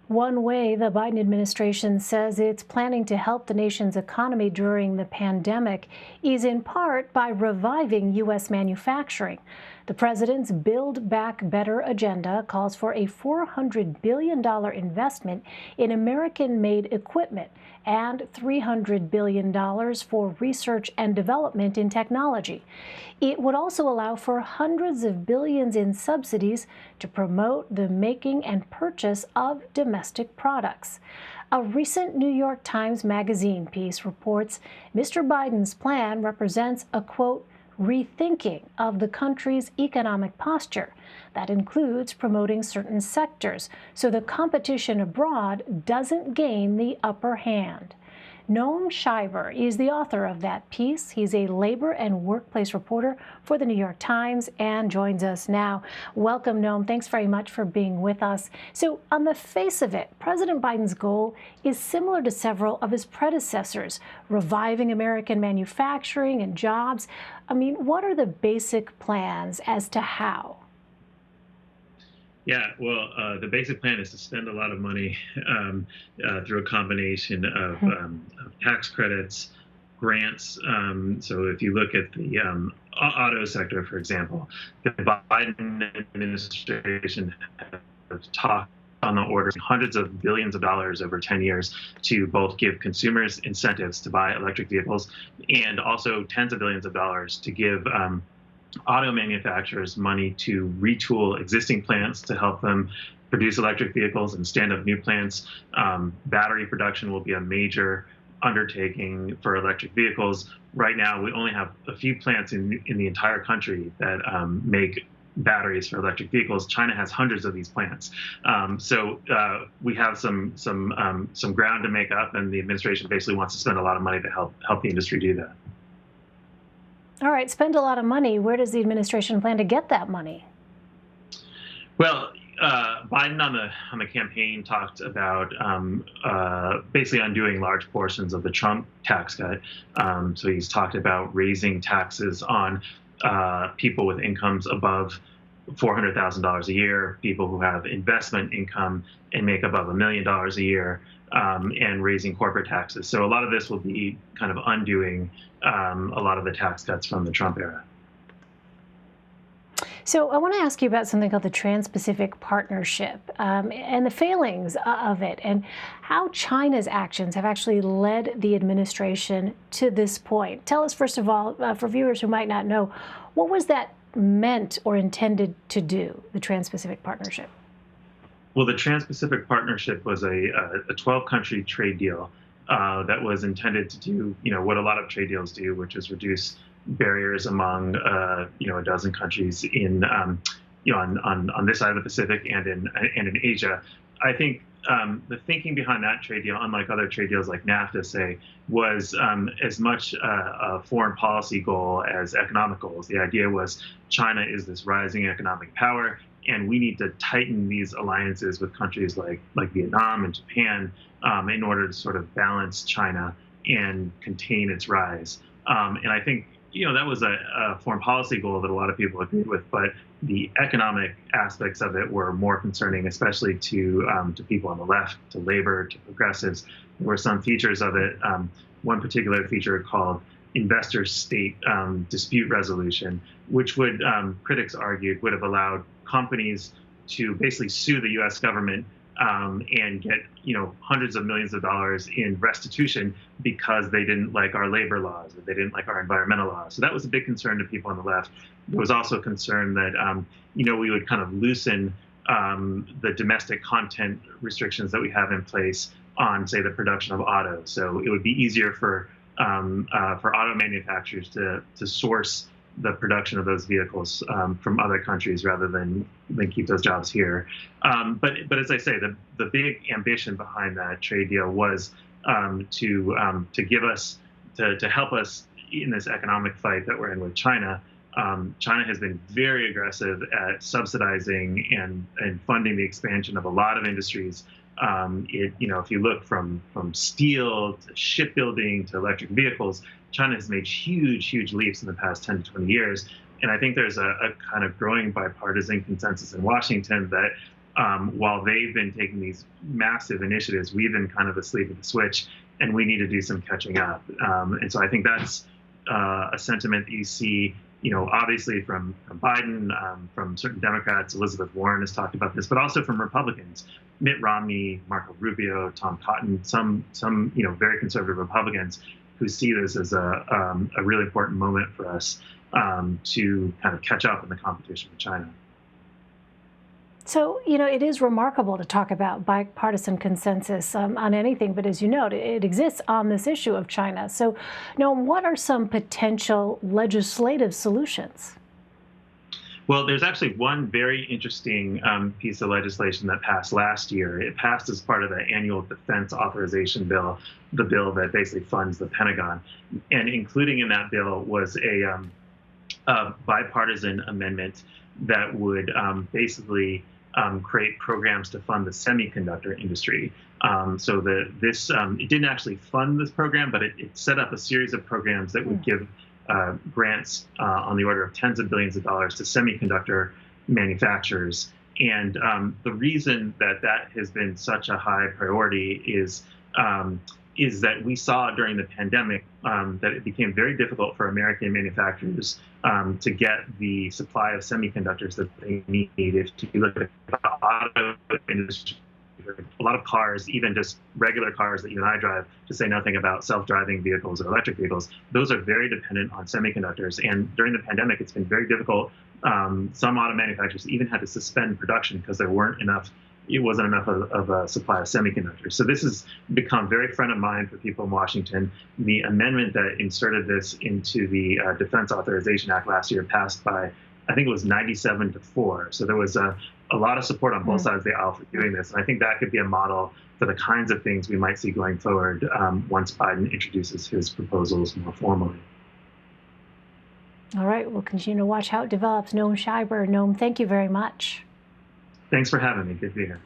One way the Biden administration says it's planning to help the nation's economy during the pandemic is in part by reviving U.S. manufacturing. The president's Build Back Better agenda calls for a $400 billion investment in American-made equipment and $300 billion for research and development in technology. It would also allow for hundreds of billions in subsidies to promote the making and purchase of domestic products. A recent New York Times Magazine piece reports Mr. Biden's plan represents a, quote, rethinking of the country's economic posture. That includes promoting certain sectors so the competition abroad doesn't gain the upper hand. Noam Scheiber is the author of that piece. He's a labor and workplace reporter for the New York Times and joins us now. Welcome, Noam. Thanks very much for being with us. So on the face of it, President Biden's goal is similar to several of his predecessors, reviving American manufacturing and jobs. I mean, what are the basic plans as to how? Yeah, well, the basic plan is to spend a lot of money through a combination of tax credits, grants. So if you look at the auto sector, for example, the Biden administration has talked on the order of hundreds of billions of dollars over 10 years to both give consumers incentives to buy electric vehicles and also tens of billions of dollars to give auto manufacturers money to retool existing plants to help them produce electric vehicles and stand up new plants. Battery production will be a major undertaking for electric vehicles. Right now, we only have a few plants in the entire country that make batteries for electric vehicles. China has hundreds of these plants. So we have some ground to make up, and the administration basically wants to spend a lot of money to help the industry do that. All right, spend a lot of money. Where does the administration plan to get that money? Well, Biden on the campaign talked about basically undoing large portions of the Trump tax cut. So he's talked about raising taxes on people with incomes above $400,000 a year, people who have investment income and make above $1 million a year, and raising corporate taxes. So a lot of this will be kind of undoing a lot of the tax cuts from the Trump era. So I want to ask you about something called the Trans-Pacific Partnership and the failings of it and how China's actions have actually led the administration to this point. Tell us, first of all, for viewers who might not know, what was that meant or intended to do, the Trans-Pacific Partnership? Well, the Trans-Pacific Partnership was a 12-country trade deal that was intended to do, what a lot of trade deals do, which is reduce barriers among, a dozen countries in, on this side of the Pacific and in Asia. I think the thinking behind that trade deal, unlike other trade deals like NAFTA, say, was as much a foreign policy goal as economic goals. The idea was China is this rising economic power, and we need to tighten these alliances with countries like Vietnam and Japan in order to sort of balance China and contain its rise. And I think that was a foreign policy goal that a lot of people agreed with, but the economic aspects of it were more concerning, especially to people on the left, to labor, to progressives. There were some features of it. One particular feature called investor-state dispute resolution, which would, critics argued, would have allowed companies to basically sue the U.S. government and get hundreds of millions of dollars in restitution because they didn't like our labor laws or they didn't like our environmental laws. So that was a big concern to people on the left. There was also a concern that we would kind of loosen the domestic content restrictions that we have in place on, say, the production of autos. So it would be easier for auto manufacturers to source the production of those vehicles from other countries rather than keep those jobs here. But as I say, the big ambition behind that trade deal was to give us, to help us in this economic fight that we're in with China. China has been very aggressive at subsidizing and funding the expansion of a lot of industries. If you look from steel to shipbuilding to electric vehicles, China has made huge leaps in the past 10 to 20 years. And I think there's a kind of growing bipartisan consensus in Washington that while they've been taking these massive initiatives, we've been kind of asleep at the switch, and we need to do some catching up. And so I think that's a sentiment that you see, obviously from Biden, from certain Democrats. Elizabeth Warren has talked about this, but also from Republicans, Mitt Romney, Marco Rubio, Tom Cotton, some very conservative Republicans who see this as a really important moment for us to kind of catch up in the competition with China. So, it is remarkable to talk about bipartisan consensus on anything, but as you note, it exists on this issue of China. So, Noam, what are some potential legislative solutions? Well, there's actually one very interesting piece of legislation that passed last year. It passed as part of the annual defense authorization bill, the bill that basically funds the Pentagon. And including in that bill was a bipartisan amendment that would basically create programs to fund the semiconductor industry. So it didn't actually fund this program, but it set up a series of programs that would give grants on the order of tens of billions of dollars to semiconductor manufacturers. And the reason that has been such a high priority is that we saw during the pandemic that it became very difficult for American manufacturers to get the supply of semiconductors that they need. If you look at the auto industry, a lot of cars, even just regular cars that you and I drive, to say nothing about self-driving vehicles or electric vehicles, those are very dependent on semiconductors. And during the pandemic, it's been very difficult. Some auto manufacturers even had to suspend production because it wasn't enough of a supply of semiconductors. So this has become very front of mind for people in Washington. The amendment that inserted this into the Defense Authorization Act last year passed by, I think it was 97-4. So there was a lot of support on both sides of the aisle for doing this. And I think that could be a model for the kinds of things we might see going forward once Biden introduces his proposals more formally. All right, we'll continue to watch how it develops. Noam Scheiber. Noam, thank you very much. Thanks for having me. Good to be here.